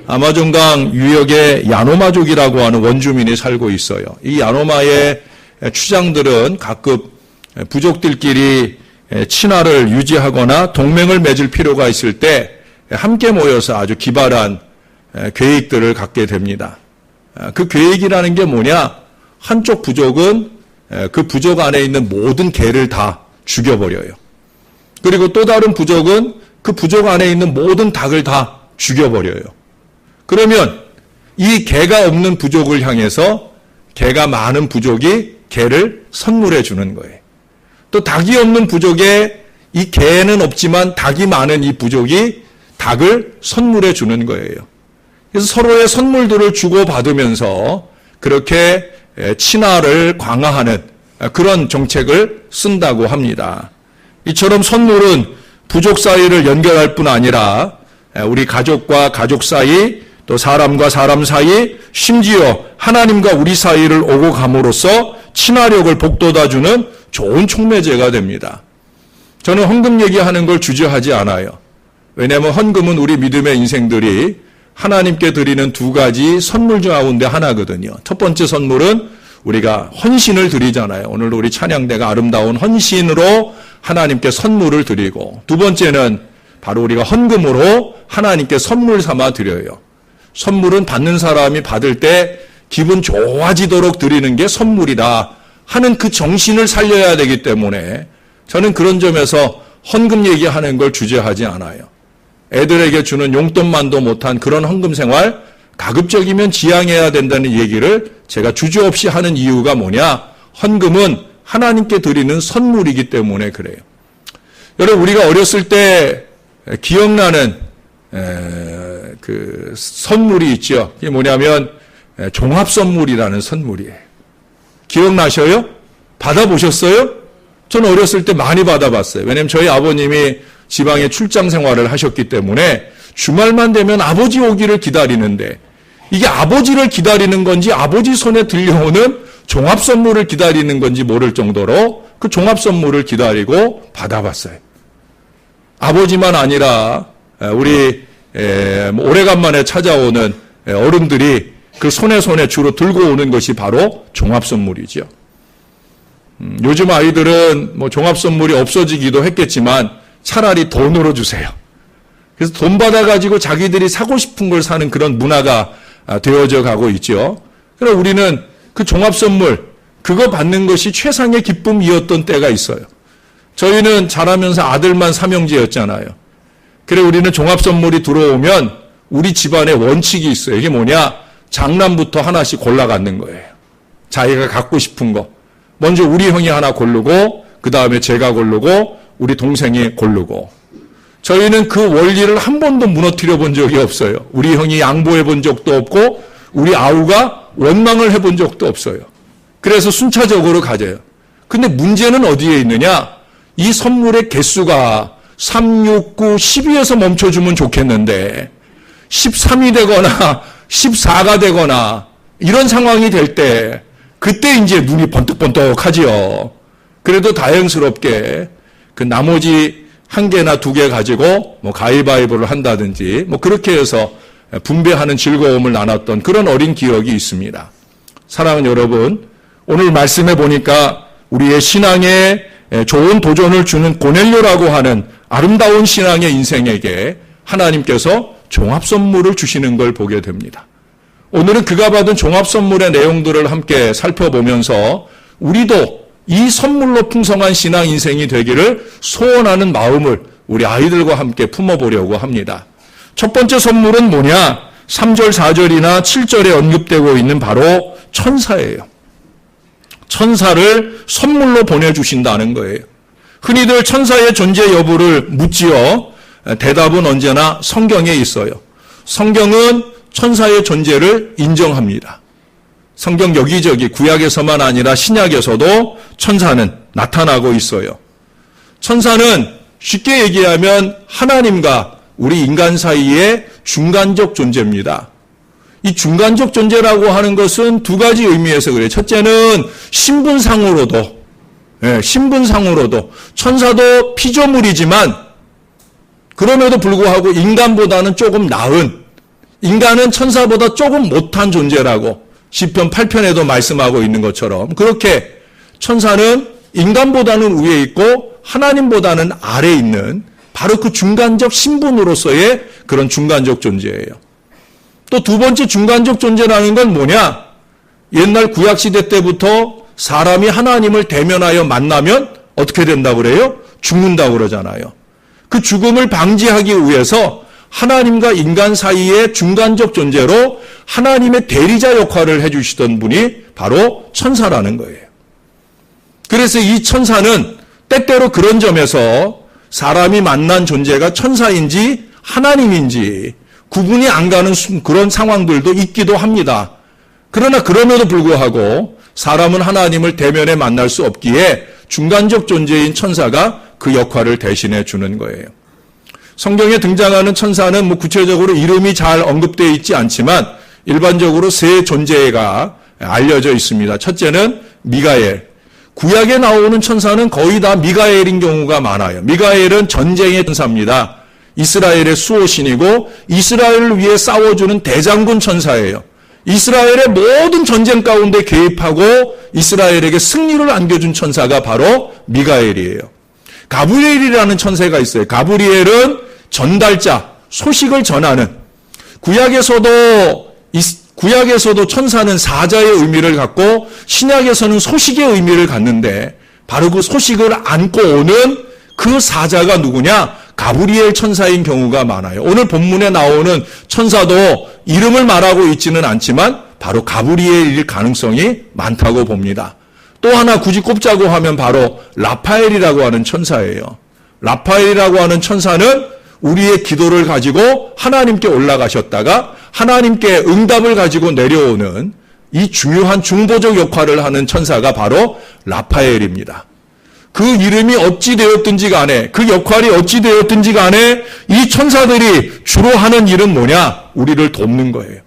아마존강 유역에 야노마족이라고 하는 원주민이 살고 있어요. 이 야노마의 추장들은 각급 부족들끼리 친화를 유지하거나 동맹을 맺을 필요가 있을 때 함께 모여서 아주 기발한 계획들을 갖게 됩니다. 그 계획이라는 게 뭐냐? 한쪽 부족은 그 부족 안에 있는 모든 개를 다 죽여버려요. 그리고 또 다른 부족은 그 부족 안에 있는 모든 닭을 다 죽여버려요. 그러면 이 개가 없는 부족을 향해서 개가 많은 부족이 개를 선물해 주는 거예요. 또 닭이 없는 부족에 이 개는 없지만 닭이 많은 이 부족이 닭을 선물해 주는 거예요. 그래서 서로의 선물들을 주고받으면서 그렇게 친화를 강화하는 그런 정책을 쓴다고 합니다. 이처럼 선물은 부족 사이를 연결할 뿐 아니라 우리 가족과 가족 사이, 또 사람과 사람 사이, 심지어 하나님과 우리 사이를 오고 감으로써 친화력을 북돋아주는 좋은 촉매제가 됩니다. 저는 헌금 얘기하는 걸 주저하지 않아요. 왜냐하면 헌금은 우리 믿음의 인생들이 하나님께 드리는 두 가지 선물 중 가운데 하나거든요. 첫 번째 선물은 우리가 헌신을 드리잖아요. 오늘도 우리 찬양대가 아름다운 헌신으로 하나님께 선물을 드리고, 두 번째는 바로 우리가 헌금으로 하나님께 선물 삼아 드려요. 선물은 받는 사람이 받을 때 기분 좋아지도록 드리는 게 선물이다 하는 그 정신을 살려야 되기 때문에 저는 그런 점에서 헌금 얘기하는 걸 주저하지 않아요. 애들에게 주는 용돈만도 못한 그런 헌금 생활, 가급적이면 지양해야 된다는 얘기를 제가 주저없이 하는 이유가 뭐냐? 헌금은 하나님께 드리는 선물이기 때문에 그래요. 여러분, 우리가 어렸을 때 기억나는 그 선물이 있죠. 그게 뭐냐면 종합선물이라는 선물이에요. 기억나셔요? 받아보셨어요? 저는 어렸을 때 많이 받아봤어요. 왜냐하면 저희 아버님이 지방에 출장 생활을 하셨기 때문에 주말만 되면 아버지 오기를 기다리는데, 이게 아버지를 기다리는 건지 아버지 손에 들려오는 종합선물을 기다리는 건지 모를 정도로 그 종합선물을 기다리고 받아봤어요. 아버지만 아니라 우리 오래간만에 찾아오는 어른들이 그 손에 주로 들고 오는 것이 바로 종합선물이죠. 요즘 아이들은 뭐 종합선물이 없어지기도 했겠지만 차라리 돈으로 주세요. 그래서 돈 받아가지고 자기들이 사고 싶은 걸 사는 그런 문화가 되어져 가고 있죠. 그래서 우리는 그 종합선물, 그거 받는 것이 최상의 기쁨이었던 때가 있어요. 저희는 자라면서 아들만 삼형제였잖아요. 그래 우리는 종합선물이 들어오면 우리 집안에 원칙이 있어요. 이게 뭐냐? 장남부터 하나씩 골라갖는 거예요. 자기가 갖고 싶은 거. 먼저 우리 형이 하나 고르고, 그 다음에 제가 고르고, 우리 동생이 고르고. 저희는 그 원리를 한 번도 무너뜨려 본 적이 없어요. 우리 형이 양보해 본 적도 없고, 우리 아우가 원망을 해본 적도 없어요. 그래서 순차적으로 가져요. 근데 문제는 어디에 있느냐? 이 선물의 개수가 3, 6, 9, 12에서 멈춰주면 좋겠는데 13이 되거나 14가 되거나 이런 상황이 될 때 그때 이제 눈이 번뜩번뜩하지요. 그래도 다행스럽게 그 나머지 1개나 2개 가지고 뭐 가위바위보를 한다든지 뭐 그렇게 해서 분배하는 즐거움을 나눴던 그런 어린 기억이 있습니다. 사랑하는 여러분, 오늘 말씀해 보니까 우리의 신앙에 좋은 도전을 주는 고넬료라고 하는 아름다운 신앙의 인생에게 하나님께서 종합선물을 주시는 걸 보게 됩니다. 오늘은 그가 받은 종합선물의 내용들을 함께 살펴보면서 우리도 이 선물로 풍성한 신앙 인생이 되기를 소원하는 마음을 우리 아이들과 함께 품어보려고 합니다. 첫 번째 선물은 뭐냐? 3절, 4절이나 7절에 언급되고 있는 바로 천사예요. 천사를 선물로 보내주신다는 거예요. 흔히들 천사의 존재 여부를 묻지요. 대답은 언제나 성경에 있어요. 성경은 천사의 존재를 인정합니다. 성경 여기저기 구약에서만 아니라 신약에서도 천사는 나타나고 있어요. 천사는 쉽게 얘기하면 하나님과 우리 인간 사이의 중간적 존재입니다. 이 중간적 존재라고 하는 것은 두 가지 의미에서 그래요. 첫째는 신분상으로도 천사도 피조물이지만 그럼에도 불구하고 인간보다는 조금 나은 인간은 천사보다 조금 못한 존재라고 시편 8편에도 말씀하고 있는 것처럼 그렇게 천사는 인간보다는 위에 있고 하나님보다는 아래에 있는 바로 그 중간적 신분으로서의 그런 중간적 존재예요. 또 두 번째 중간적 존재라는 건 뭐냐? 옛날 구약시대 때부터 사람이 하나님을 대면하여 만나면 어떻게 된다고 그래요? 죽는다고 그러잖아요. 그 죽음을 방지하기 위해서 하나님과 인간 사이의 중간적 존재로 하나님의 대리자 역할을 해주시던 분이 바로 천사라는 거예요. 그래서 이 천사는 때때로 그런 점에서 사람이 만난 존재가 천사인지 하나님인지 구분이 안 가는 그런 상황들도 있기도 합니다. 그러나 그럼에도 불구하고 사람은 하나님을 대면에 만날 수 없기에 중간적 존재인 천사가 그 역할을 대신해 주는 거예요. 성경에 등장하는 천사는 구체적으로 이름이 잘 언급되어 있지 않지만 일반적으로 세 존재가 알려져 있습니다. 첫째는 미가엘. 구약에 나오는 천사는 거의 다 미가엘인 경우가 많아요. 미가엘은 전쟁의 천사입니다. 이스라엘의 수호신이고 이스라엘을 위해 싸워주는 대장군 천사예요. 이스라엘의 모든 전쟁 가운데 개입하고 이스라엘에게 승리를 안겨준 천사가 바로 미가엘이에요. 가브리엘이라는 천사가 있어요. 가브리엘은 전달자, 소식을 전하는. 구약에서도 천사는 사자의 의미를 갖고 신약에서는 소식의 의미를 갖는데 바로 그 소식을 안고 오는 그 사자가 누구냐? 가브리엘 천사인 경우가 많아요. 오늘 본문에 나오는 천사도 이름을 말하고 있지는 않지만 바로 가브리엘일 가능성이 많다고 봅니다. 또 하나 굳이 꼽자고 하면 바로 라파엘이라고 하는 천사예요. 라파엘이라고 하는 천사는 우리의 기도를 가지고 하나님께 올라가셨다가 하나님께 응답을 가지고 내려오는 이 중요한 중보적 역할을 하는 천사가 바로 라파엘입니다. 그 이름이 어찌 되었든지 간에 그 역할이 어찌 되었든지 간에 이 천사들이 주로 하는 일은 뭐냐? 우리를 돕는 거예요.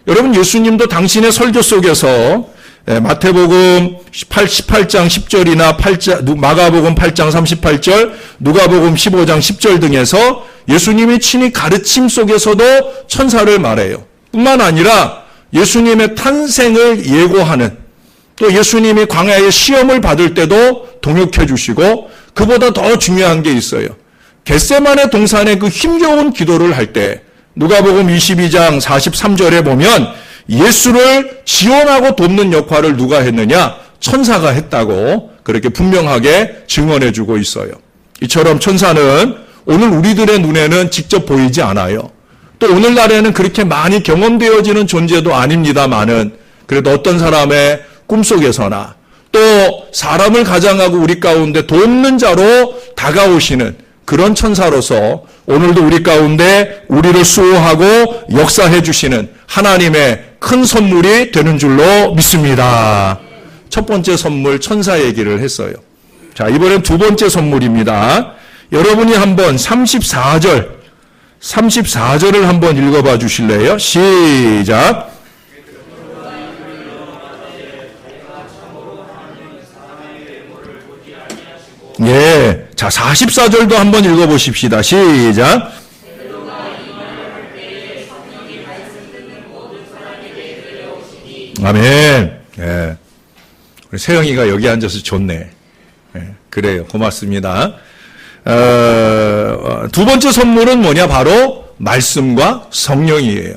여러분 예수님도 당신의 설교 속에서 마태복음 18장 10절이나 마가복음 8장 38절, 누가복음 15장 10절 등에서 예수님이 친히 가르침 속에서도 천사를 말해요. 뿐만 아니라 예수님의 탄생을 예고하는 또 예수님이 광야에 시험을 받을 때도 동역해 주시고 그보다 더 중요한 게 있어요. 겟세마네 동산에 그 힘겨운 기도를 할 때 누가복음 22장 43절에 보면 예수를 지원하고 돕는 역할을 누가 했느냐? 천사가 했다고 그렇게 분명하게 증언해 주고 있어요. 이처럼 천사는 오늘 우리들의 눈에는 직접 보이지 않아요. 또 오늘날에는 그렇게 많이 경험되어지는 존재도 아닙니다만은 그래도 어떤 사람의 꿈속에서나 또 사람을 가장하고 우리 가운데 돕는 자로 다가오시는 그런 천사로서 오늘도 우리 가운데 우리를 수호하고 역사해 주시는 하나님의 큰 선물이 되는 줄로 믿습니다. 첫 번째 선물 천사 얘기를 했어요. 자, 이번엔 두 번째 선물입니다. 여러분이 한번 34절을 한번 읽어봐 주실래요? 시작. 예. 자, 44절도 한번 읽어보십시다. 시작. 아멘. 예. 우리 세영이가 여기 앉아서 좋네. 예. 그래요. 고맙습니다. 두 번째 선물은 뭐냐? 바로 말씀과 성령이에요.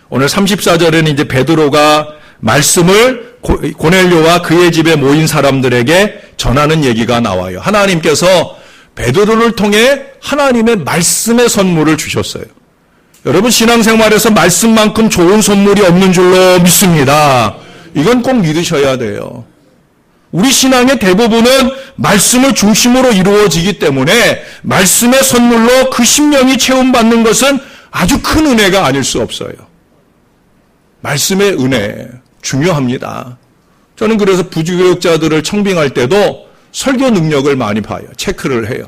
오늘 34절에는 이제 베드로가 말씀을 고넬료와 그의 집에 모인 사람들에게 전하는 얘기가 나와요. 하나님께서 베드로를 통해 하나님의 말씀의 선물을 주셨어요. 여러분 신앙생활에서 말씀만큼 좋은 선물이 없는 줄로 믿습니다. 이건 꼭 믿으셔야 돼요. 우리 신앙의 대부분은 말씀을 중심으로 이루어지기 때문에 말씀의 선물로 그 심령이 체험받는 것은 아주 큰 은혜가 아닐 수 없어요. 말씀의 은혜 중요합니다. 저는 그래서 부교육자들을 청빙할 때도 설교 능력을 많이 봐요. 체크를 해요.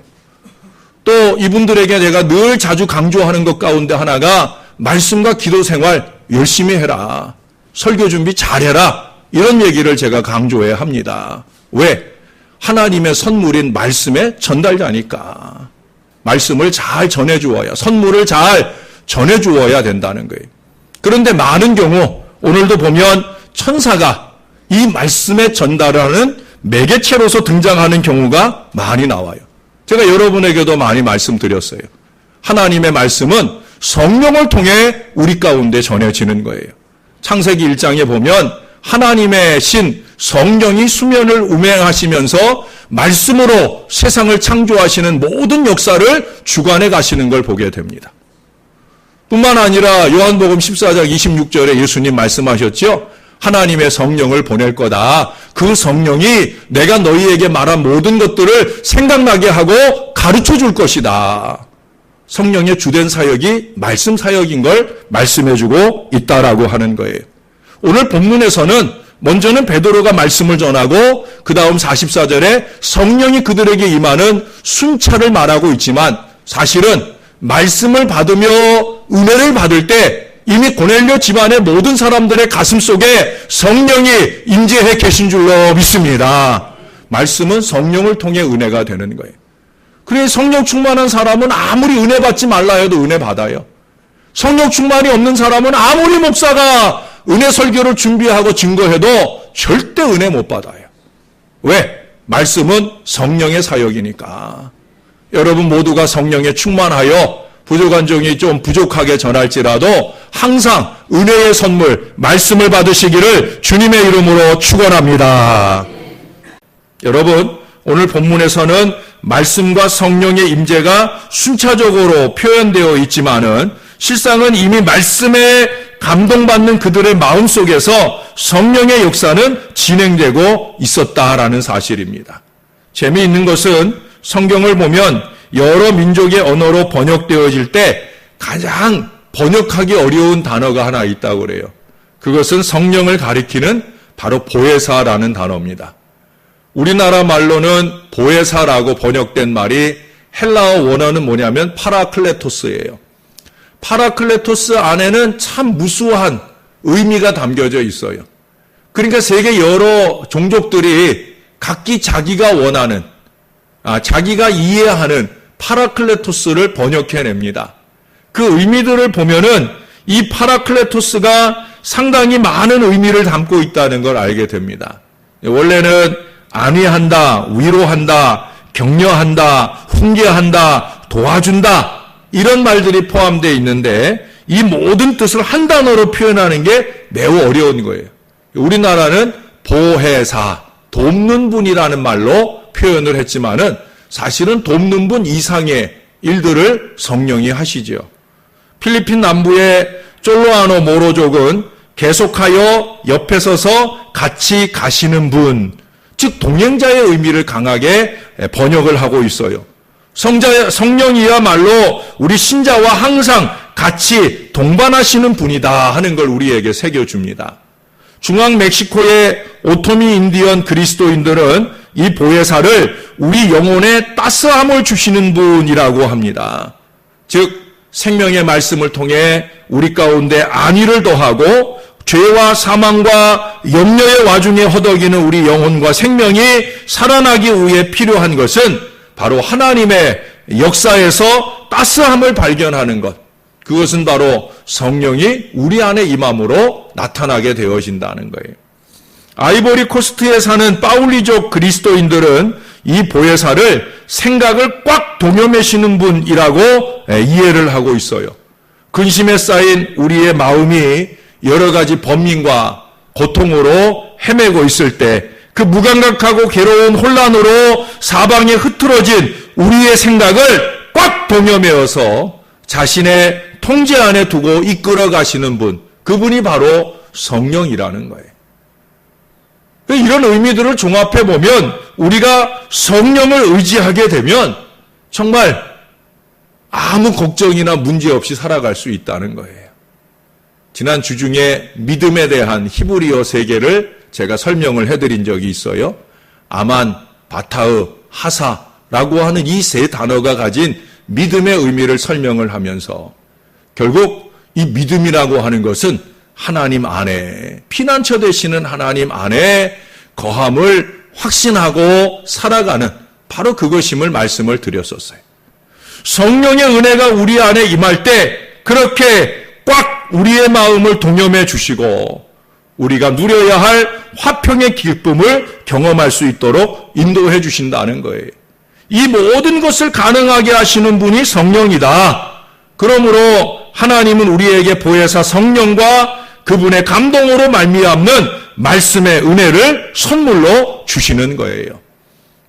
또 이분들에게 제가 늘 자주 강조하는 것 가운데 하나가 말씀과 기도 생활 열심히 해라. 설교 준비 잘해라. 이런 얘기를 제가 강조해야 합니다. 왜? 하나님의 선물인 말씀의 전달자니까. 말씀을 잘 전해주어야, 선물을 잘 전해주어야 된다는 거예요. 그런데 많은 경우 오늘도 보면 천사가 이 말씀의 전달하는 매개체로서 등장하는 경우가 많이 나와요. 제가 여러분에게도 많이 말씀드렸어요. 하나님의 말씀은 성령을 통해 우리 가운데 전해지는 거예요. 창세기 1장에 보면 하나님의 신 성령이 수면을 운행하시면서 말씀으로 세상을 창조하시는 모든 역사를 주관해 가시는 걸 보게 됩니다. 뿐만 아니라 요한복음 14장 26절에 예수님 말씀하셨죠. 하나님의 성령을 보낼 거다. 그 성령이 내가 너희에게 말한 모든 것들을 생각나게 하고 가르쳐 줄 것이다. 성령의 주된 사역이 말씀 사역인 걸 말씀해 주고 있다라고 하는 거예요. 오늘 본문에서는 먼저는 베드로가 말씀을 전하고 그 다음 44절에 성령이 그들에게 임하는 순찰을 말하고 있지만 사실은 말씀을 받으며 은혜를 받을 때 이미 고넬료 집안의 모든 사람들의 가슴 속에 성령이 임재해 계신 줄로 믿습니다. 말씀은 성령을 통해 은혜가 되는 거예요. 그래 성령 충만한 사람은 아무리 은혜 받지 말라 해도 은혜 받아요. 성령 충만이 없는 사람은 아무리 목사가 은혜 설교를 준비하고 증거해도 절대 은혜 못 받아요. 왜? 말씀은 성령의 사역이니까. 여러분 모두가 성령에 충만하여 부족한 종이 좀 부족하게 전할지라도 항상 은혜의 선물, 말씀을 받으시기를 주님의 이름으로 축원합니다. 여러분, 오늘 본문에서는 말씀과 성령의 임재가 순차적으로 표현되어 있지만은 실상은 이미 말씀에 감동받는 그들의 마음속에서 성령의 역사는 진행되고 있었다라는 사실입니다. 재미있는 것은 성경을 보면 여러 민족의 언어로 번역되어질 때 가장 번역하기 어려운 단어가 하나 있다고 그래요. 그것은 성령을 가리키는 바로 보혜사라는 단어입니다. 우리나라 말로는 보혜사라고 번역된 말이 헬라어 원어는 뭐냐면 파라클레토스예요. 파라클레토스 안에는 참 무수한 의미가 담겨져 있어요. 그러니까 세계 여러 종족들이 각기 자기가 원하는, 자기가 이해하는 파라클레토스를 번역해냅니다. 그 의미들을 보면은 이 파라클레토스가 상당히 많은 의미를 담고 있다는 걸 알게 됩니다. 원래는 안위한다, 위로한다, 격려한다, 훈계한다, 도와준다 이런 말들이 포함되어 있는데 이 모든 뜻을 한 단어로 표현하는 게 매우 어려운 거예요. 우리나라는 보혜사, 돕는 분이라는 말로 표현을 했지만은 사실은 돕는 분 이상의 일들을 성령이 하시죠. 필리핀 남부의 쫄로아노 모로족은 계속하여 옆에 서서 같이 가시는 분, 즉 동행자의 의미를 강하게 번역을 하고 있어요. 성령이야말로 우리 신자와 항상 같이 동반하시는 분이다 하는 걸 우리에게 새겨줍니다. 중앙 멕시코의 오토미 인디언 그리스도인들은 이 보혜사를 우리 영혼에 따스함을 주시는 분이라고 합니다. 즉 생명의 말씀을 통해 우리 가운데 안위를 더하고 죄와 사망과 염려의 와중에 허덕이는 우리 영혼과 생명이 살아나기 위해 필요한 것은 바로 하나님의 역사에서 따스함을 발견하는 것. 그것은 바로 성령이 우리 안에 임함으로 나타나게 되어진다는 거예요. 아이보리 코스트에 사는 파울리족 그리스도인들은 이 보혜사를 생각을 꽉 동여매시는 분이라고 이해를 하고 있어요. 근심에 쌓인 우리의 마음이 여러 가지 번민과 고통으로 헤매고 있을 때 그 무감각하고 괴로운 혼란으로 사방에 흐트러진 우리의 생각을 꽉 동여매어서 자신의 통제 안에 두고 이끌어 가시는 분, 그분이 바로 성령이라는 거예요. 이런 의미들을 종합해 보면 우리가 성령을 의지하게 되면 정말 아무 걱정이나 문제 없이 살아갈 수 있다는 거예요. 지난 주 중에 믿음에 대한 히브리어 3개를 제가 설명을 해드린 적이 있어요. 아만, 바타흐, 하사라고 하는 이 3단어가 가진 믿음의 의미를 설명을 하면서 결국 이 믿음이라고 하는 것은 하나님 안에, 피난처 되시는 하나님 안에 거함을 확신하고 살아가는 바로 그것임을 말씀을 드렸었어요. 성령의 은혜가 우리 안에 임할 때 그렇게 꽉 우리의 마음을 동염해 주시고 우리가 누려야 할 화평의 기쁨을 경험할 수 있도록 인도해 주신다는 거예요. 이 모든 것을 가능하게 하시는 분이 성령이다. 그러므로 하나님은 우리에게 보혜사 성령과 그분의 감동으로 말미암는 말씀의 은혜를 선물로 주시는 거예요.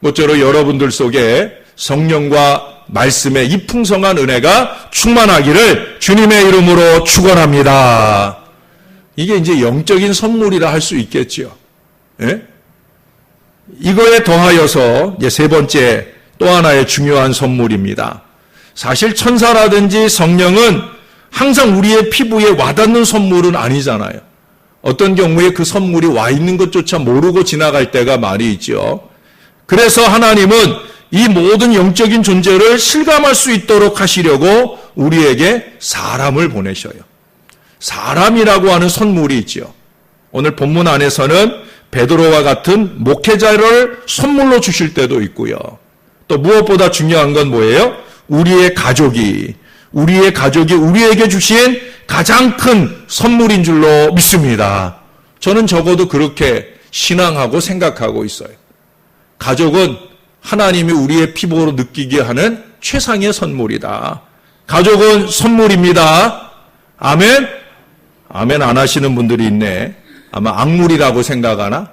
모쪼록 여러분들 속에 성령과 말씀의 이 풍성한 은혜가 충만하기를 주님의 이름으로 축원합니다. 이게 이제 영적인 선물이라 할 수 있겠죠. 예? 이거에 더하여서 이제 세 번째 또 하나의 중요한 선물입니다. 사실 천사라든지 성령은 항상 우리의 피부에 와닿는 선물은 아니잖아요. 어떤 경우에 그 선물이 와 있는 것조차 모르고 지나갈 때가 많이 있죠. 그래서 하나님은 이 모든 영적인 존재를 실감할 수 있도록 하시려고 우리에게 사람을 보내셔요. 사람이라고 하는 선물이 있죠. 오늘 본문 안에서는 베드로와 같은 목회자를 선물로 주실 때도 있고요. 또 무엇보다 중요한 건 뭐예요? 우리의 가족이 우리에게 주신 가장 큰 선물인 줄로 믿습니다. 저는 적어도 그렇게 신앙하고 생각하고 있어요. 가족은 하나님이 우리의 피부로 느끼게 하는 최상의 선물이다. 가족은 선물입니다. 아멘? 아멘 안 하시는 분들이 있네. 아마 악물이라고 생각하나?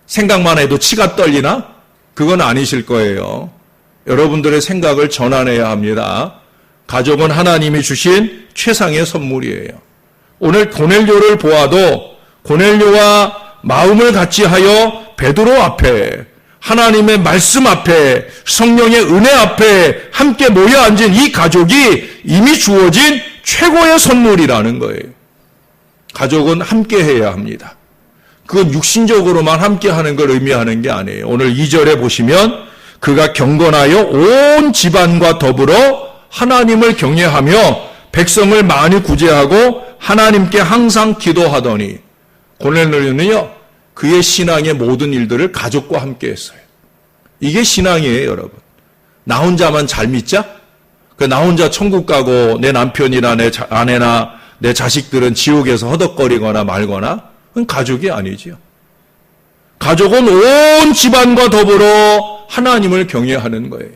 생각만 해도 치가 떨리나? 그건 아니실 거예요. 여러분들의 생각을 전환해야 합니다. 가족은 하나님이 주신 최상의 선물이에요. 오늘 고넬료를 보아도 고넬료와 마음을 같이 하여 베드로 앞에 하나님의 말씀 앞에 성령의 은혜 앞에 함께 모여 앉은 이 가족이 이미 주어진 최고의 선물이라는 거예요. 가족은 함께 해야 합니다. 그건 육신적으로만 함께 하는 걸 의미하는 게 아니에요. 오늘 2절에 보시면 그가 경건하여 온 집안과 더불어 하나님을 경외하며 백성을 많이 구제하고 하나님께 항상 기도하더니 고넬료는요 그의 신앙의 모든 일들을 가족과 함께 했어요. 이게 신앙이에요, 여러분. 나 혼자만 잘 믿자? 나 혼자 천국 가고 내 남편이나 내 아내나 내 자식들은 지옥에서 허덕거리거나 말거나 그건 가족이 아니지요. 가족은 온 집안과 더불어 하나님을 경외하는 거예요.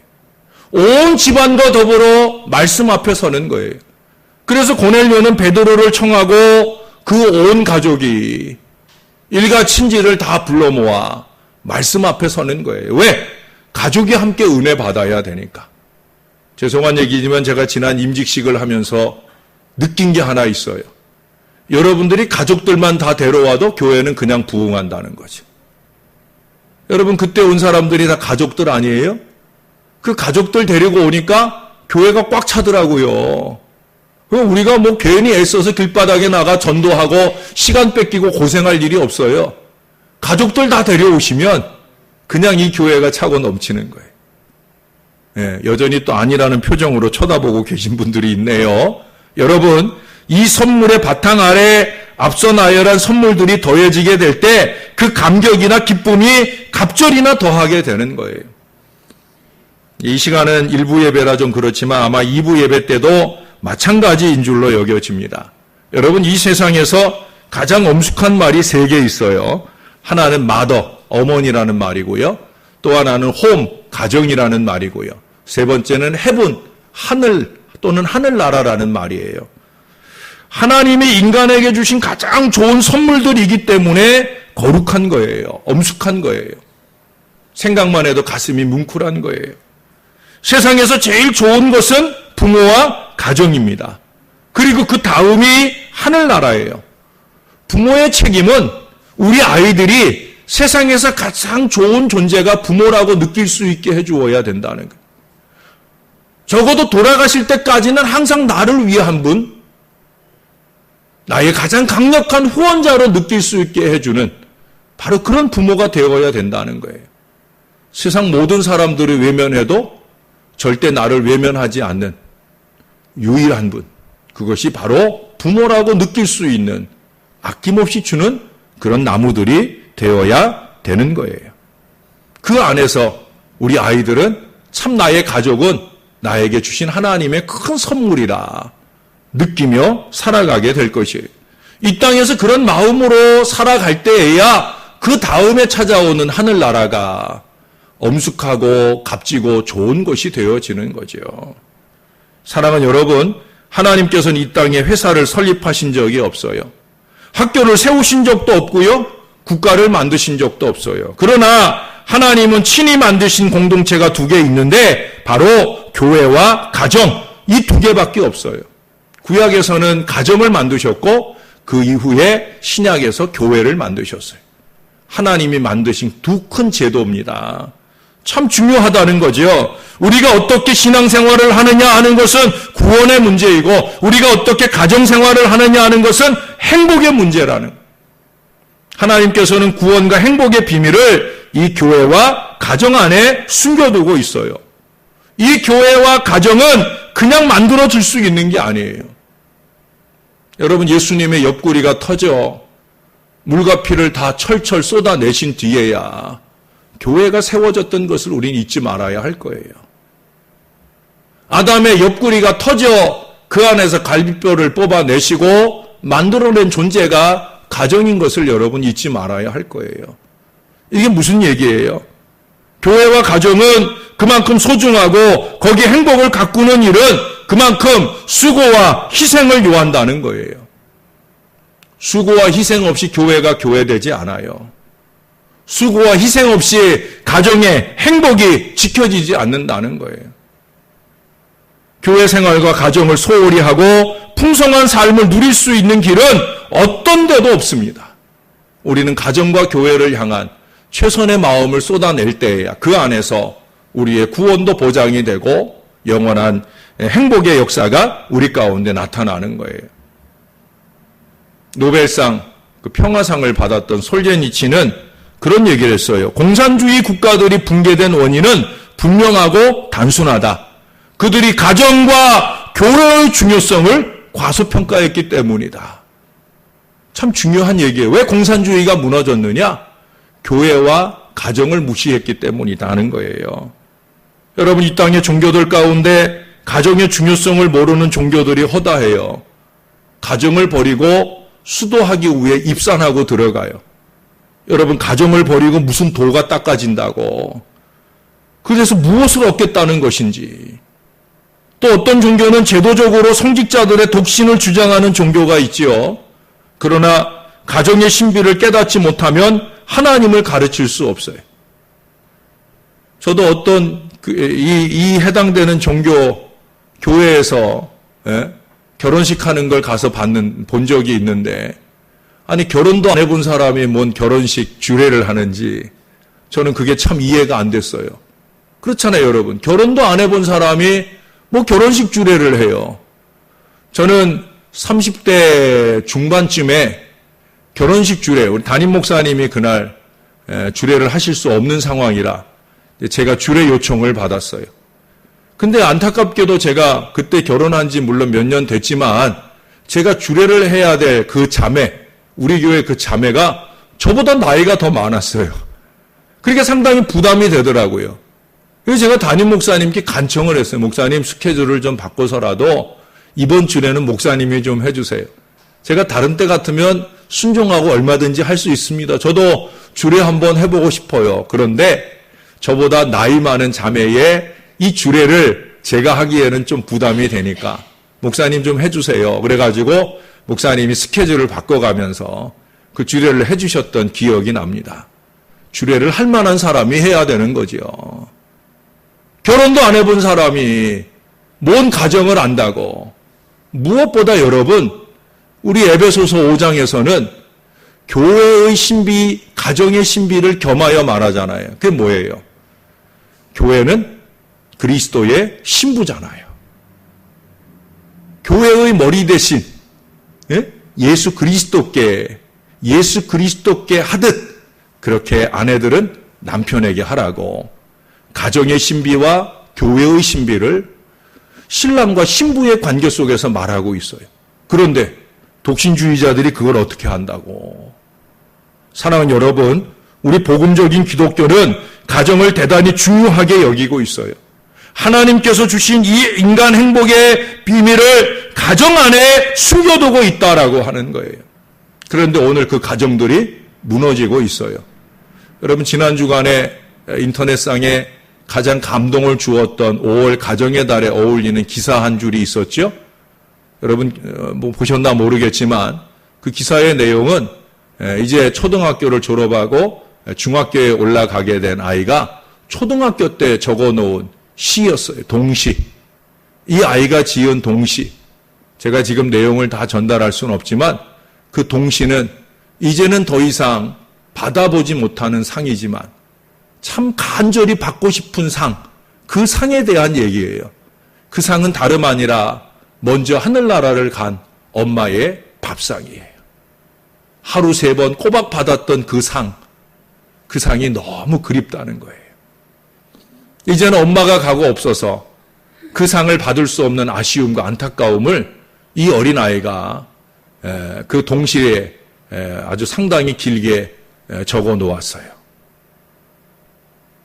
온 집안과 더불어 말씀 앞에 서는 거예요. 그래서 고넬료는 베드로를 청하고 그 온 가족이 일가 친지를 다 불러 모아 말씀 앞에 서는 거예요. 왜? 가족이 함께 은혜 받아야 되니까. 죄송한 얘기지만 제가 지난 임직식을 하면서 느낀 게 하나 있어요. 여러분들이 가족들만 다 데려와도 교회는 그냥 부흥한다는 거죠. 여러분 그때 온 사람들이 다 가족들 아니에요? 그 가족들 데리고 오니까 교회가 꽉 차더라고요. 그럼 우리가 뭐 괜히 애써서 길바닥에 나가 전도하고 시간 뺏기고 고생할 일이 없어요. 가족들 다 데려오시면 그냥 이 교회가 차고 넘치는 거예요. 예, 여전히 또 아니라는 표정으로 쳐다보고 계신 분들이 있네요. 여러분 이 선물의 바탕 아래 앞서 나열한 선물들이 더해지게 될 때 그 감격이나 기쁨이 갑절이나 더하게 되는 거예요. 이 시간은 1부 예배라 좀 그렇지만 아마 2부 예배 때도 마찬가지인 줄로 여겨집니다. 여러분 이 세상에서 가장 엄숙한 말이 3개 있어요. 하나는 mother, 어머니라는 말이고요. 또 하나는 home, 가정이라는 말이고요. 세 번째는 heaven, 하늘 또는 하늘나라라는 말이에요. 하나님이 인간에게 주신 가장 좋은 선물들이기 때문에 거룩한 거예요. 엄숙한 거예요. 생각만 해도 가슴이 뭉클한 거예요. 세상에서 제일 좋은 것은 부모와 가정입니다. 그리고 그 다음이 하늘나라예요. 부모의 책임은 우리 아이들이 세상에서 가장 좋은 존재가 부모라고 느낄 수 있게 해주어야 된다는 거예요. 적어도 돌아가실 때까지는 항상 나를 위한 분, 나의 가장 강력한 후원자로 느낄 수 있게 해주는 바로 그런 부모가 되어야 된다는 거예요. 세상 모든 사람들을 외면해도 절대 나를 외면하지 않는 유일한 분, 그것이 바로 부모라고 느낄 수 있는 아낌없이 주는 그런 나무들이 되어야 되는 거예요. 그 안에서 우리 아이들은 참 나의 가족은 나에게 주신 하나님의 큰 선물이라 느끼며 살아가게 될 것이에요. 이 땅에서 그런 마음으로 살아갈 때에야 그 다음에 찾아오는 하늘나라가 엄숙하고 값지고 좋은 것이 되어지는 거죠. 사랑하는 여러분, 하나님께서는 이 땅에 회사를 설립하신 적이 없어요. 학교를 세우신 적도 없고요. 국가를 만드신 적도 없어요. 그러나 하나님은 친히 만드신 공동체가 두 개 있는데 바로 교회와 가정, 이 두 개밖에 없어요. 구약에서는 가정을 만드셨고 그 이후에 신약에서 교회를 만드셨어요. 하나님이 만드신 두 큰 제도입니다. 참 중요하다는 거죠. 우리가 어떻게 신앙생활을 하느냐 하는 것은 구원의 문제이고 우리가 어떻게 가정생활을 하느냐 하는 것은 행복의 문제라는 거예요. 하나님께서는 구원과 행복의 비밀을 이 교회와 가정 안에 숨겨두고 있어요. 이 교회와 가정은 그냥 만들어질 수 있는 게 아니에요. 여러분, 예수님의 옆구리가 터져 물과 피를 다 철철 쏟아내신 뒤에야 교회가 세워졌던 것을 우리는 잊지 말아야 할 거예요. 아담의 옆구리가 터져 그 안에서 갈비뼈를 뽑아내시고 만들어낸 존재가 가정인 것을 여러분 잊지 말아야 할 거예요. 이게 무슨 얘기예요? 교회와 가정은 그만큼 소중하고 거기에 행복을 가꾸는 일은 그만큼 수고와 희생을 요한다는 거예요. 수고와 희생 없이 교회가 교회되지 않아요. 수고와 희생 없이 가정의 행복이 지켜지지 않는다는 거예요. 교회 생활과 가정을 소홀히 하고 풍성한 삶을 누릴 수 있는 길은 어떤 데도 없습니다. 우리는 가정과 교회를 향한 최선의 마음을 쏟아낼 때에야 그 안에서 우리의 구원도 보장이 되고 영원한 행복의 역사가 우리 가운데 나타나는 거예요. 노벨상, 그 평화상을 받았던 솔제니치는 그런 얘기를 했어요. 공산주의 국가들이 붕괴된 원인은 분명하고 단순하다. 그들이 가정과 교회의 중요성을 과소평가했기 때문이다. 참 중요한 얘기예요. 왜 공산주의가 무너졌느냐? 교회와 가정을 무시했기 때문이라는 거예요. 여러분, 이 땅의 종교들 가운데 가정의 중요성을 모르는 종교들이 허다해요. 가정을 버리고 수도하기 위해 입산하고 들어가요. 여러분, 가정을 버리고 무슨 도가 닦아진다고. 그래서 무엇을 얻겠다는 것인지. 또 어떤 종교는 제도적으로 성직자들의 독신을 주장하는 종교가 있지요. 그러나 가정의 신비를 깨닫지 못하면 하나님을 가르칠 수 없어요. 저도 어떤 이 해당되는 종교 교회에서 결혼식 하는 걸 가서 본 적이 있는데, 아니 결혼도 안 해본 사람이 뭔 결혼식 주례를 하는지 저는 그게 참 이해가 안 됐어요. 그렇잖아요, 여러분. 결혼도 안 해본 사람이 뭐 결혼식 주례를 해요. 저는 30대 중반쯤에 결혼식 주례, 우리 담임 목사님이 그날 주례를 하실 수 없는 상황이라 제가 주례 요청을 받았어요. 근데 안타깝게도 제가 그때 결혼한 지 물론 몇 년 됐지만 제가 주례를 해야 될 그 자매, 우리 교회 그 자매가 저보다 나이가 더 많았어요. 그러니까 상당히 부담이 되더라고요. 그래서 제가 담임 목사님께 간청을 했어요. 목사님, 스케줄을 좀 바꿔서라도 이번 주례는 목사님이 좀 해주세요. 제가 다른 때 같으면 순종하고 얼마든지 할 수 있습니다. 저도 주례 한번 해보고 싶어요. 그런데 저보다 나이 많은 자매의 이 주례를 제가 하기에는 좀 부담이 되니까 목사님 좀 해주세요. 그래가지고 목사님이 스케줄을 바꿔가면서 그 주례를 해주셨던 기억이 납니다. 주례를 할 만한 사람이 해야 되는 거죠. 결혼도 안 해본 사람이 뭔 가정을 안다고. 무엇보다 여러분, 우리 에베소서 5장에서는 교회의 신비, 가정의 신비를 겸하여 말하잖아요. 그게 뭐예요? 교회는 그리스도의 신부잖아요. 교회의 머리 대신 예수 그리스도께 하듯 그렇게 아내들은 남편에게 하라고 가정의 신비와 교회의 신비를 신랑과 신부의 관계 속에서 말하고 있어요. 그런데 독신주의자들이 그걸 어떻게 한다고. 사랑하는 여러분, 우리 복음적인 기독교는 가정을 대단히 중요하게 여기고 있어요. 하나님께서 주신 이 인간 행복의 비밀을 가정 안에 숨겨두고 있다라고 하는 거예요. 그런데 오늘 그 가정들이 무너지고 있어요. 여러분, 지난 주간에 인터넷상에 가장 감동을 주었던 5월 가정의 달에 어울리는 기사 한 줄이 있었죠. 여러분 뭐 보셨나 모르겠지만 그 기사의 내용은 이제 초등학교를 졸업하고 중학교에 올라가게 된 아이가 초등학교 때 적어놓은 시였어요. 동시. 이 아이가 지은 동시. 제가 지금 내용을 다 전달할 수는 없지만 그 동시는 이제는 더 이상 받아보지 못하는 상이지만 참 간절히 받고 싶은 상, 그 상에 대한 얘기예요. 그 상은 다름 아니라 먼저 하늘나라를 간 엄마의 밥상이에요. 하루 3번 꼬박 받았던 그 상이 너무 그립다는 거예요. 이제는 엄마가 가고 없어서 그 상을 받을 수 없는 아쉬움과 안타까움을 이 어린아이가 그 동시에 아주 상당히 길게 적어 놓았어요.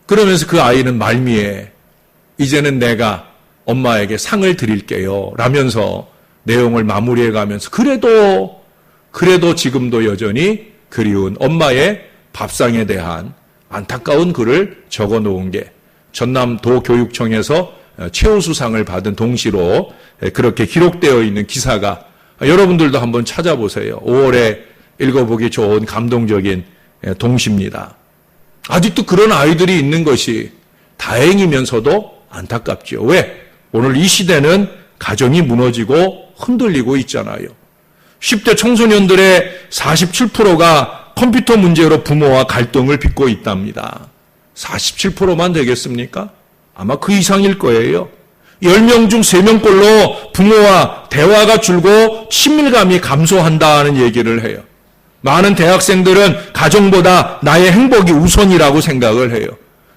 그러면서 그 아이는 말미에 이제는 내가 엄마에게 상을 드릴게요 라면서 내용을 마무리해 가면서 그래도 지금도 여전히 그리운 엄마의 밥상에 대한 안타까운 글을 적어 놓은 게 전남도 교육청에서 최우수상을 받은 동시로 그렇게 기록되어 있는 기사가 여러분들도 한번 찾아보세요. 5월에 읽어보기 좋은 감동적인 동시입니다. 아직도 그런 아이들이 있는 것이 다행이면서도 안타깝죠. 왜? 오늘 이 시대는 가정이 무너지고 흔들리고 있잖아요. 10대 청소년들의 47%가 컴퓨터 문제로 부모와 갈등을 빚고 있답니다. 47%만 되겠습니까? 아마 그 이상일 거예요. 10명 중 3명꼴로 부모와 대화가 줄고 친밀감이 감소한다는 얘기를 해요. 많은 대학생들은 가정보다 나의 행복이 우선이라고 생각을 해요.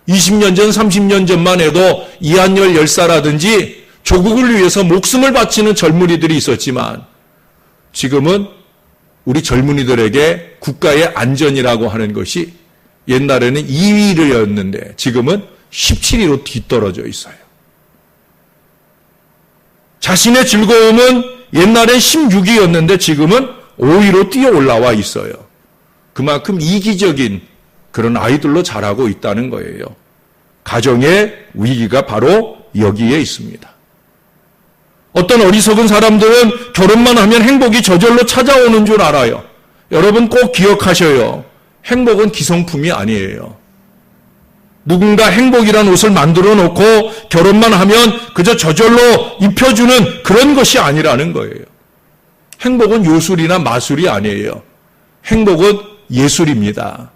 20년 전, 30년 전만 해도 이한열 열사라든지 조국을 위해서 목숨을 바치는 젊은이들이 있었지만 지금은 우리 젊은이들에게 국가의 안전이라고 하는 것이 옛날에는 2위였는데 지금은 17위로 뒤떨어져 있어요. 자신의 즐거움은 옛날엔 16위였는데 지금은 5위로 뛰어 올라와 있어요. 그만큼 이기적인 그런 아이들로 자라고 있다는 거예요. 가정의 위기가 바로 여기에 있습니다. 어떤 어리석은 사람들은 결혼만 하면 행복이 저절로 찾아오는 줄 알아요. 여러분 꼭 기억하셔요. 행복은 기성품이 아니에요. 누군가 행복이란 옷을 만들어 놓고 결혼만 하면 그저 저절로 입혀주는 그런 것이 아니라는 거예요. 행복은 요술이나 마술이 아니에요. 행복은 예술입니다.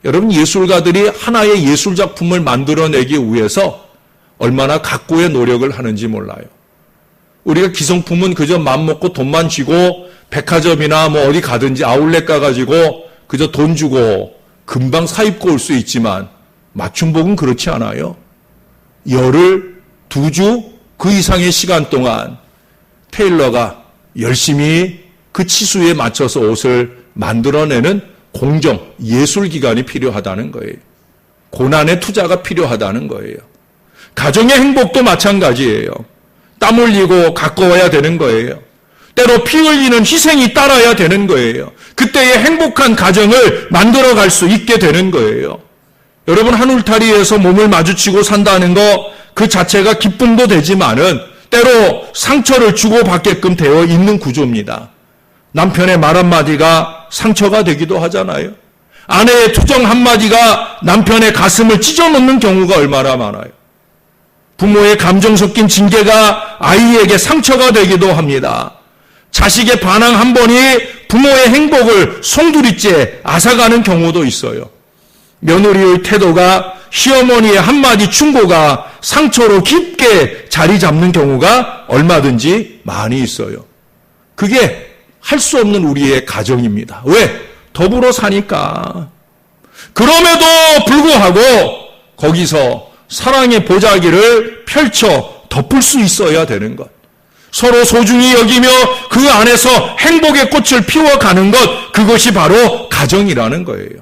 여러분 예술가들이 하나의 예술 작품을 만들어내기 위해서 얼마나 각고의 노력을 하는지 몰라요. 우리가 기성품은 그저 맘먹고 돈만 쥐고 백화점이나 뭐 어디 가든지 아울렛 가가지고 그저 돈 주고 금방 사입고 올 수 있지만 맞춤복은 그렇지 않아요. 열흘, 2주 그 이상의 시간 동안 테일러가 열심히 그 치수에 맞춰서 옷을 만들어내는 공정, 예술기간이 필요하다는 거예요. 고난의 투자가 필요하다는 거예요. 가정의 행복도 마찬가지예요. 땀 흘리고 가까워야 되는 거예요. 때로 피 흘리는 희생이 따라야 되는 거예요. 그때의 행복한 가정을 만들어갈 수 있게 되는 거예요. 여러분 한 울타리에서 몸을 마주치고 산다는 거 그 자체가 기쁨도 되지만은 때로 상처를 주고받게끔 되어 있는 구조입니다. 남편의 말 한마디가 상처가 되기도 하잖아요. 아내의 투정 한마디가 남편의 가슴을 찢어놓는 경우가 얼마나 많아요. 부모의 감정 섞인 징계가 아이에게 상처가 되기도 합니다. 자식의 반항 한 번이 부모의 행복을 송두리째 앗아가는 경우도 있어요. 며느리의 태도가 시어머니의 한마디 충고가 상처로 깊게 자리 잡는 경우가 얼마든지 많이 있어요. 그게 할 수 없는 우리의 가정입니다. 왜? 더불어 사니까. 그럼에도 불구하고 거기서 사랑의 보자기를 펼쳐 덮을 수 있어야 되는 것. 서로 소중히 여기며 그 안에서 행복의 꽃을 피워가는 것, 그것이 바로 가정이라는 거예요.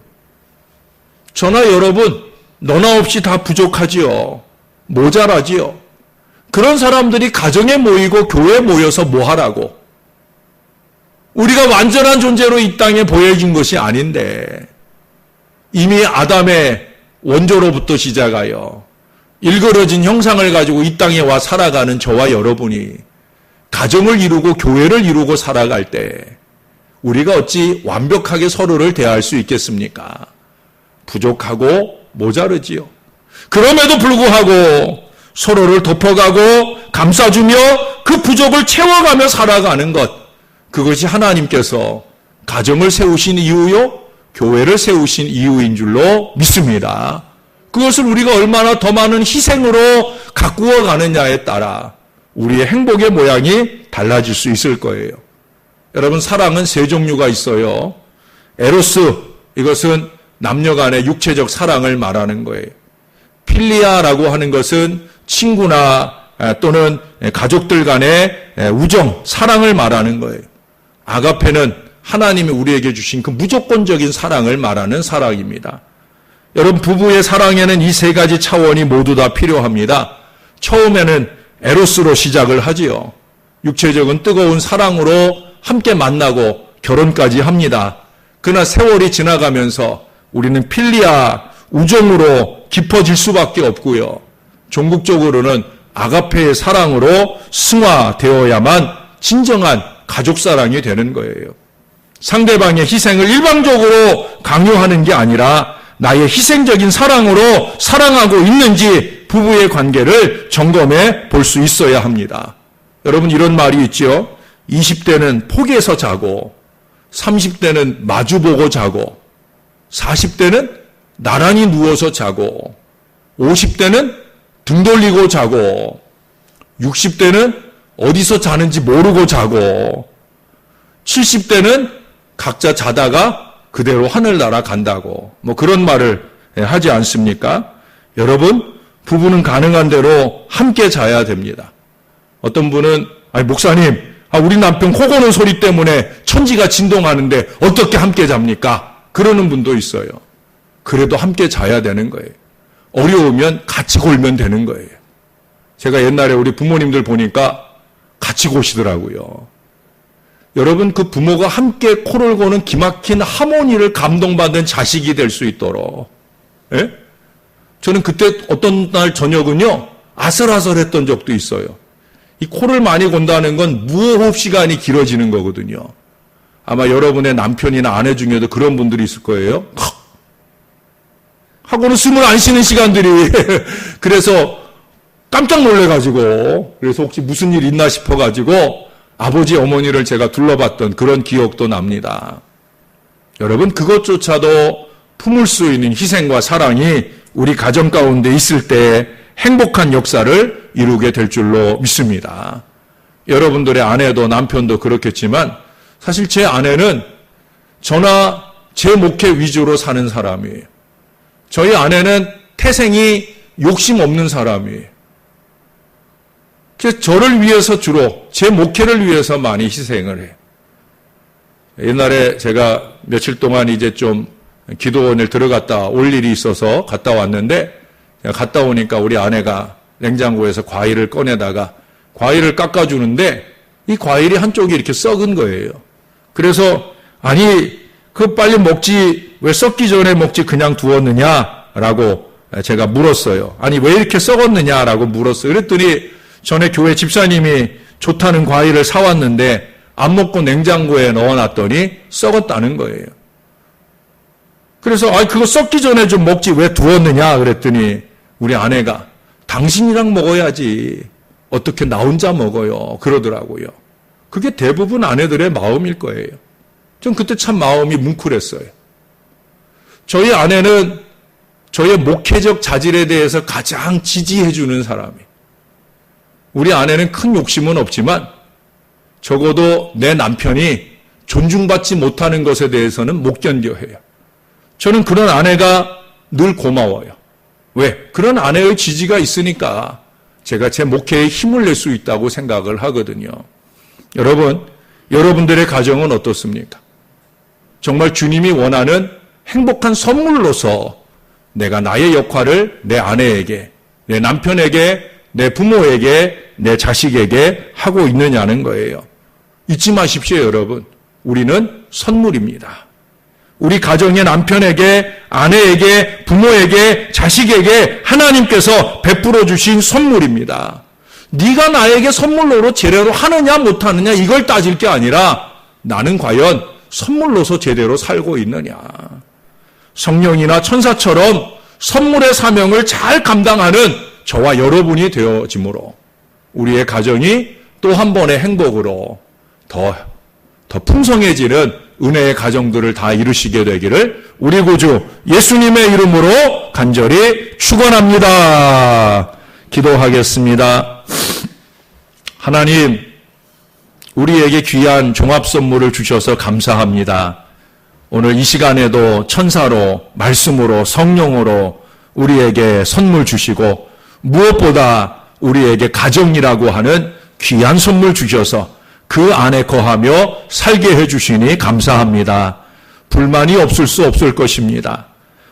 저나 여러분, 너나 없이 다 부족하지요. 모자라지요. 그런 사람들이 가정에 모이고 교회에 모여서 뭐 하라고? 우리가 완전한 존재로 이 땅에 보여진 것이 아닌데 이미 아담의 원조로부터 시작하여 일그러진 형상을 가지고 이 땅에 와 살아가는 저와 여러분이 가정을 이루고 교회를 이루고 살아갈 때 우리가 어찌 완벽하게 서로를 대할 수 있겠습니까? 부족하고 모자르지요. 그럼에도 불구하고 서로를 덮어가고 감싸주며 그 부족을 채워가며 살아가는 것, 그것이 하나님께서 가정을 세우신 이유요, 교회를 세우신 이유인 줄로 믿습니다. 그것을 우리가 얼마나 더 많은 희생으로 가꾸어 가느냐에 따라 우리의 행복의 모양이 달라질 수 있을 거예요. 여러분, 사랑은 세 종류가 있어요. 에로스, 이것은 남녀 간의 육체적 사랑을 말하는 거예요. 필리아라고 하는 것은 친구나 또는 가족들 간의 우정, 사랑을 말하는 거예요. 아가페는 하나님이 우리에게 주신 그 무조건적인 사랑을 말하는 사랑입니다. 여러분, 부부의 사랑에는 이 세 가지 차원이 모두 다 필요합니다. 처음에는 에로스로 시작을 하지요. 육체적인 뜨거운 사랑으로 함께 만나고 결혼까지 합니다. 그러나 세월이 지나가면서 우리는 필리아, 우정으로 깊어질 수밖에 없고요. 종국적으로는 아가페의 사랑으로 승화되어야만 진정한 가족 사랑이 되는 거예요. 상대방의 희생을 일방적으로 강요하는 게 아니라 나의 희생적인 사랑으로 사랑하고 있는지 부부의 관계를 점검해 볼 수 있어야 합니다. 여러분, 이런 말이 있죠. 20대는 폭에서 자고 30대는 마주보고 자고 40대는 나란히 누워서 자고 50대는 등 돌리고 자고 60대는 어디서 자는지 모르고 자고 70대는 각자 자다가 그대로 하늘 날아간다고 뭐 그런 말을 하지 않습니까? 여러분, 부부는 가능한 대로 함께 자야 됩니다. 어떤 분은 아니 목사님, 우리 남편 코 고는 소리 때문에 천지가 진동하는데 어떻게 함께 잡니까? 그러는 분도 있어요. 그래도 함께 자야 되는 거예요. 어려우면 같이 골면 되는 거예요. 제가 옛날에 우리 부모님들 보니까 같이 고시더라고요. 여러분, 그 부모가 함께 코를 고는 기막힌 하모니를 감동받은 자식이 될 수 있도록. 예? 저는 그때 어떤 날 저녁은요, 아슬아슬했던 적도 있어요. 이 코를 많이 곤다는 건 무호흡 시간이 길어지는 거거든요. 아마 여러분의 남편이나 아내 중에도 그런 분들이 있을 거예요. 하고는 숨을 안 쉬는 시간들이. 그래서 깜짝 놀래가지고, 그래서 혹시 무슨 일 있나 싶어가지고 아버지, 어머니를 제가 둘러봤던 그런 기억도 납니다. 여러분, 그것조차도 품을 수 있는 희생과 사랑이 우리 가정 가운데 있을 때 행복한 역사를 이루게 될 줄로 믿습니다. 여러분들의 아내도 남편도 그렇겠지만 사실 제 아내는 저나 제 목회 위주로 사는 사람이에요. 저희 아내는 태생이 욕심 없는 사람이에요. 그래서 저를 위해서 주로 제 목회를 위해서 많이 희생을 해요. 옛날에 제가 며칠 동안 이제 좀 기도원을 들어갔다 올 일이 있어서 갔다 왔는데 갔다 오니까 우리 아내가 냉장고에서 과일을 꺼내다가 과일을 깎아주는데 이 과일이 한쪽이 이렇게 썩은 거예요. 그래서 아니 그 빨리 먹지 왜 썩기 전에 먹지 그냥 두었느냐라고 제가 물었어요. 아니 왜 이렇게 썩었느냐라고 물었어요. 그랬더니 전에 교회 집사님이 좋다는 과일을 사왔는데 안 먹고 냉장고에 넣어놨더니 썩었다는 거예요. 그래서 그거 썩기 전에 좀 먹지 왜 두었느냐 그랬더니 우리 아내가 당신이랑 먹어야지 어떻게 나 혼자 먹어요 그러더라고요. 그게 대부분 아내들의 마음일 거예요. 전 그때 참 마음이 뭉클했어요. 저희 아내는 저의 목회적 자질에 대해서 가장 지지해 주는 사람이에요. 우리 아내는 큰 욕심은 없지만 적어도 내 남편이 존중받지 못하는 것에 대해서는 못 견뎌해요. 저는 그런 아내가 늘 고마워요. 왜? 그런 아내의 지지가 있으니까 제가 제 목회에 힘을 낼 수 있다고 생각을 하거든요. 여러분, 여러분들의 가정은 어떻습니까? 정말 주님이 원하는 행복한 선물로서 내가 나의 역할을 내 아내에게, 내 남편에게, 내 부모에게, 내 자식에게 하고 있느냐는 거예요. 잊지 마십시오, 여러분. 우리는 선물입니다. 우리 가정의 남편에게, 아내에게, 부모에게, 자식에게 하나님께서 베풀어 주신 선물입니다. 네가 나에게 선물로로 제대로 하느냐 못하느냐 이걸 따질 게 아니라 나는 과연 선물로서 제대로 살고 있느냐. 성령이나 천사처럼 선물의 사명을 잘 감당하는 저와 여러분이 되어지므로 우리의 가정이 또 한 번의 행복으로 더 풍성해지는 은혜의 가정들을 다 이루시게 되기를 우리 구주 예수님의 이름으로 간절히 축원합니다. 기도하겠습니다. 하나님, 우리에게 귀한 종합선물을 주셔서 감사합니다. 오늘 이 시간에도 천사로, 말씀으로, 성령으로 우리에게 선물 주시고 무엇보다 우리에게 가정이라고 하는 귀한 선물 주셔서 그 안에 거하며 살게 해주시니 감사합니다. 불만이 없을 수 없을 것입니다.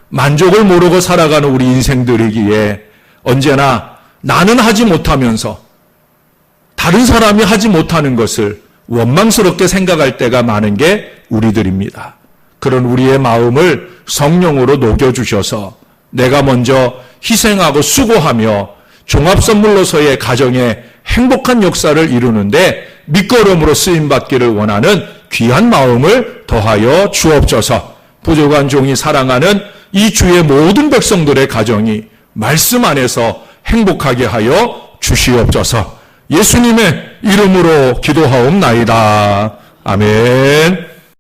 만족을 모르고 살아가는 우리 인생들이기에 언제나 나는 하지 못하면서 다른 사람이 하지 못하는 것을 원망스럽게 생각할 때가 많은 게 우리들입니다. 그런 우리의 마음을 성령으로 녹여주셔서 내가 먼저 희생하고 수고하며 종합선물로서의 가정에 행복한 역사를 이루는데 밑거름으로 쓰임받기를 원하는 귀한 마음을 더하여 주옵소서. 부족한 종이 사랑하는 이 주의 모든 백성들의 가정이 말씀 안에서 행복하게 하여 주시옵소서. 예수님의 이름으로 기도하옵나이다. 아멘.